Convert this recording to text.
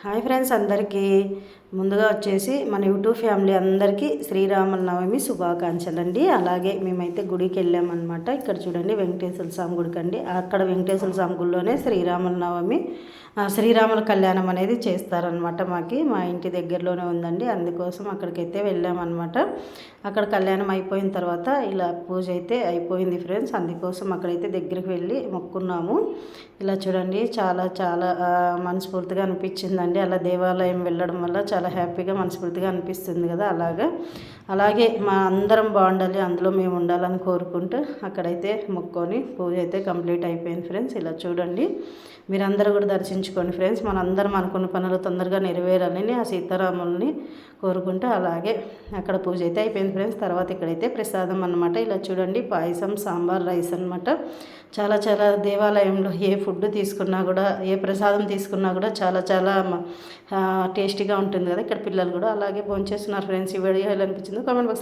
Hi friends, అందరికీ ముందుగా వచ్చేసి మన యూట్యూబ్ ఫ్యామిలీ అందరికీ శ్రీరామనవమి శుభాకాంక్షలు అండి. అలాగే మేమైతే గుడికి వెళ్ళామన్నమాట. ఇక్కడ చూడండి వెంకటేశ్వర స్వామి గుడికి అండి. అక్కడ వెంకటేశ్వర స్వామి గుడిలోనే శ్రీరాముల కళ్యాణం అనేది చేస్తారనమాట. మా ఇంటి దగ్గరలోనే ఉందండి. అందుకోసం అక్కడికైతే వెళ్ళామన్నమాట. అక్కడ కళ్యాణం అయిపోయిన తర్వాత ఇలా పూజ అయితే అయిపోయింది ఫ్రెండ్స్. అందుకోసం అక్కడైతే దగ్గరికి వెళ్ళి మొక్కున్నాము. ఇలా చూడండి, చాలా చాలా మనస్ఫూర్తిగా అనిపించిందండి. అలా దేవాలయం వెళ్ళడం వల్ల చాలా హ్యాపీగా మనస్ఫూర్తిగా అనిపిస్తుంది కదా. అలాగే మా అందరం బాగుండాలి, అందులో మేము ఉండాలని కోరుకుంటూ అక్కడైతే మొక్కుకొని పూజ అయితే కంప్లీట్ అయిపోయింది ఫ్రెండ్స్. ఇలా చూడండి, మీరందరూ కూడా దర్శించుకోండి ఫ్రెండ్స్. మనందరం అనుకున్న పనులు తొందరగా నెరవేరాలని ఆ సీతారాముల్ని కోరుకుంటూ అలాగే అక్కడ పూజ అయితే అయిపోయింది ఫ్రెండ్స్. తర్వాత ఇక్కడైతే ప్రసాదం అన్నమాట. ఇలా చూడండి, పాయసం, సాంబార్, రైస్ అనమాట. చాలా చాలా దేవాలయంలో ఏ ఫుడ్ తీసుకున్నా కూడా, ఏ ప్రసాదం తీసుకున్నా కూడా చాలా చాలా టేస్టీగా ఉంటుంది కదా. ఇక్కడ పిల్లలు కూడా అలాగే భోంచేస్తున్నారు ఫ్రెండ్స్. ఈ వీడియో ఎలా అనిపించిందో కామెంట్ బాక్స్